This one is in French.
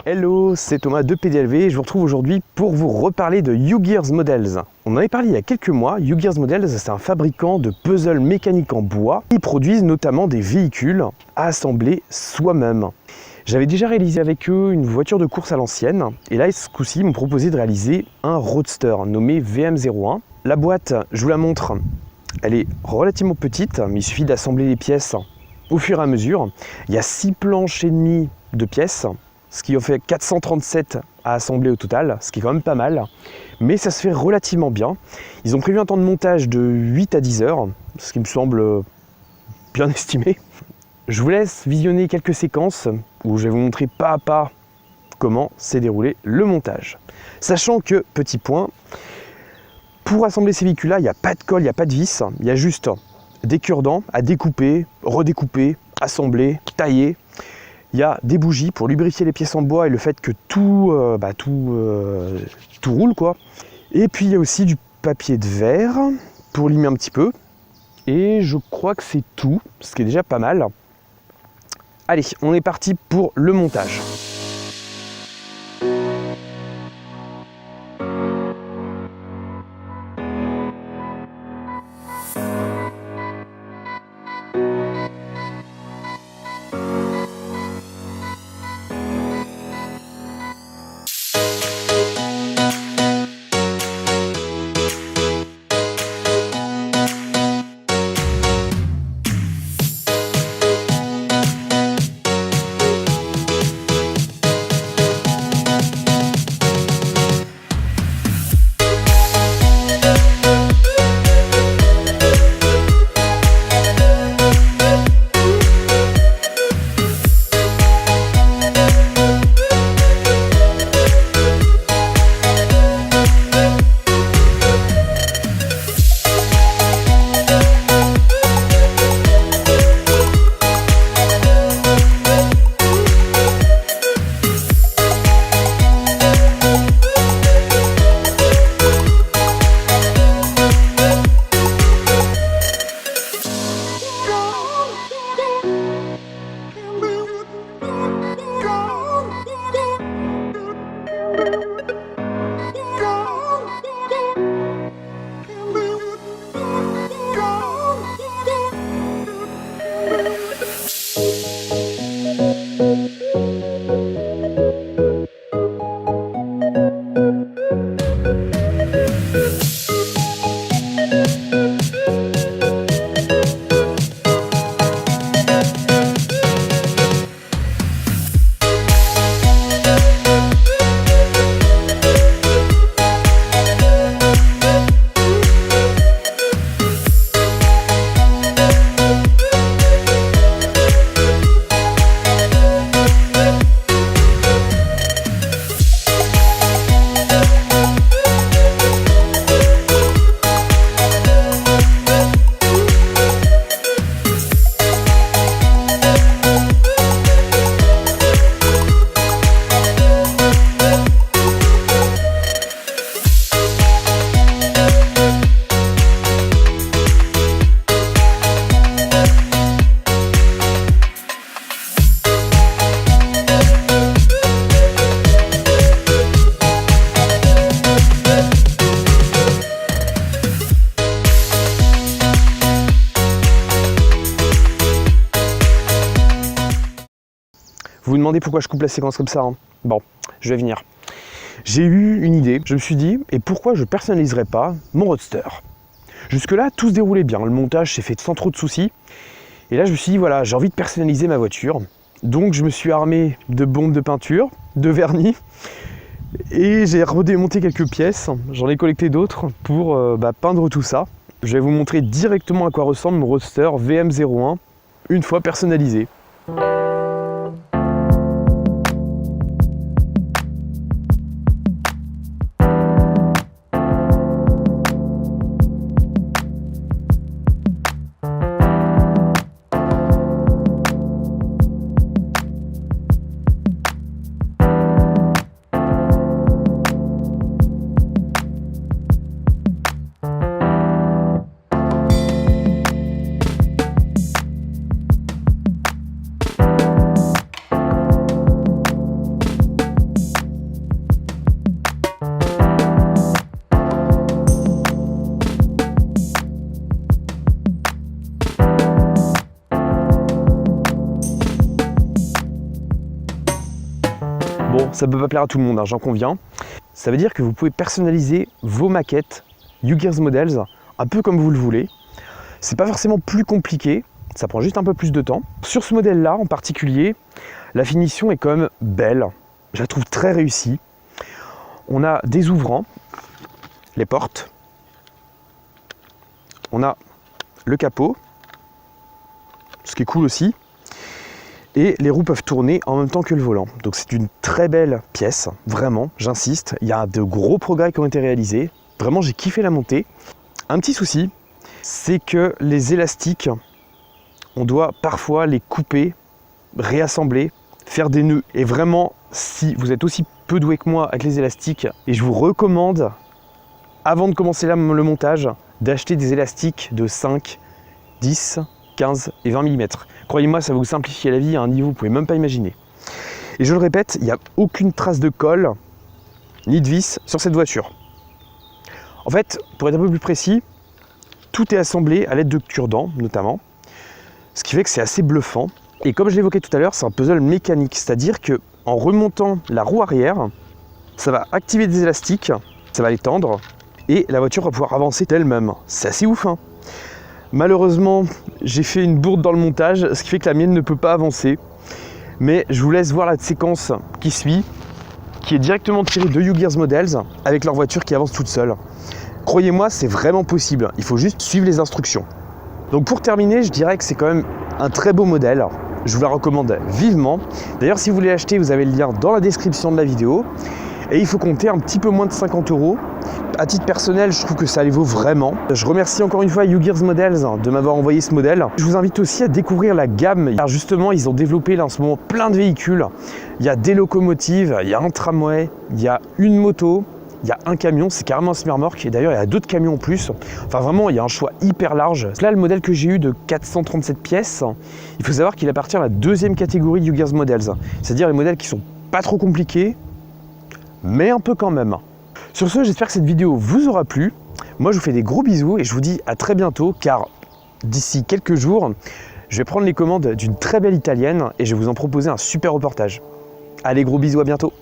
Hello, c'est Thomas de PDLV et je vous retrouve aujourd'hui pour vous reparler de U-Gears Models. On en avait parlé il y a quelques mois. U-Gears Models, c'est un fabricant de puzzles mécaniques en bois. Ils produisent notamment des véhicules à assembler soi-même. J'avais déjà réalisé avec eux une voiture de course à l'ancienne et là, ce coup-ci, ils m'ont proposé de réaliser un roadster nommé VM01. La boîte, je vous la montre, elle est relativement petite, mais il suffit d'assembler les pièces au fur et à mesure. Il y a 6 planches et demie de pièces, ce qui en fait 437 à assembler au total, ce qui est quand même pas mal, mais ça se fait relativement bien. Ils ont prévu un temps de montage de 8 à 10 heures, ce qui me semble bien estimé. Je vous laisse visionner quelques séquences où je vais vous montrer pas à pas comment s'est déroulé le montage. Sachant que, petit point, pour assembler ces véhicules-là, il n'y a pas de colle, il n'y a pas de vis, il y a juste des cure-dents à découper, redécouper, assembler, tailler. Il y a des bougies pour lubrifier les pièces en bois et le fait que tout roule quoi. Et puis il y a aussi du papier de verre pour limer un petit peu. Et je crois que c'est tout, ce qui est déjà pas mal. Allez, on est parti pour le montage. Vous vous demandez pourquoi je coupe la séquence comme ça, hein. Bon, je vais venir. J'ai eu une idée, je me suis dit, et pourquoi je personnaliserais pas mon roadster? Jusque-là, tout se déroulait bien, le montage s'est fait sans trop de soucis. Et là, je me suis dit, voilà, j'ai envie de personnaliser ma voiture. Donc, je me suis armé de bombes de peinture, de vernis, et j'ai redémonté quelques pièces. J'en ai collecté d'autres pour peindre tout ça. Je vais vous montrer directement à quoi ressemble mon roadster VM01, une fois personnalisé. Bon, ça peut pas plaire à tout le monde, hein, j'en conviens. Ça veut dire que vous pouvez personnaliser vos maquettes UGears Models un peu comme vous le voulez. C'est pas forcément plus compliqué, ça prend juste un peu plus de temps. Sur ce modèle-là en particulier, la finition est quand même belle. Je la trouve très réussie. On a des ouvrants, les portes. On a le capot, ce qui est cool aussi. Et les roues peuvent tourner en même temps que le volant. Donc c'est une très belle pièce, vraiment, j'insiste. Il y a de gros progrès qui ont été réalisés. Vraiment, j'ai kiffé la montée. Un petit souci, c'est que les élastiques, on doit parfois les couper, réassembler, faire des nœuds. Et vraiment, si vous êtes aussi peu doué que moi avec les élastiques, et je vous recommande, avant de commencer le montage, d'acheter des élastiques de 5, 10, 15 et 20 mm. Croyez-moi, ça va vous simplifier la vie à un niveau que vous ne pouvez même pas imaginer. Et je le répète, il n'y a aucune trace de colle ni de vis sur cette voiture. En fait, pour être un peu plus précis, tout est assemblé à l'aide de cure-dents notamment, ce qui fait que c'est assez bluffant. Et comme je l'évoquais tout à l'heure, c'est un puzzle mécanique, c'est-à-dire que en remontant la roue arrière, ça va activer des élastiques, ça va les tendre, et la voiture va pouvoir avancer d'elle-même. C'est assez ouf, hein. Malheureusement, j'ai fait une bourde dans le montage, ce qui fait que la mienne ne peut pas avancer. Mais je vous laisse voir la séquence qui suit, qui est directement tirée de UGears Models, avec leur voiture qui avance toute seule. Croyez-moi, c'est vraiment possible, il faut juste suivre les instructions. Donc pour terminer, je dirais que c'est quand même un très beau modèle. Je vous la recommande vivement. D'ailleurs, si vous voulez l'acheter, vous avez le lien dans la description de la vidéo. Et il faut compter un petit peu moins de 50 €. À titre personnel, je trouve que ça les vaut vraiment. Je remercie encore une fois UGears Models de m'avoir envoyé ce modèle. Je vous invite aussi à découvrir la gamme, car justement, ils ont développé là en ce moment plein de véhicules. Il y a des locomotives, il y a un tramway, il y a une moto, il y a un camion, c'est carrément un semi-remorque. Et d'ailleurs, il y a d'autres camions en plus. Enfin, vraiment, il y a un choix hyper large. Là, le modèle que j'ai eu de 437 pièces, il faut savoir qu'il appartient à la deuxième catégorie UGears Models. C'est-à-dire les modèles qui sont pas trop compliqués, mais un peu quand même. Sur ce, j'espère que cette vidéo vous aura plu. Moi, je vous fais des gros bisous et je vous dis à très bientôt, car d'ici quelques jours, je vais prendre les commandes d'une très belle italienne et je vais vous en proposer un super reportage. Allez, gros bisous, à bientôt.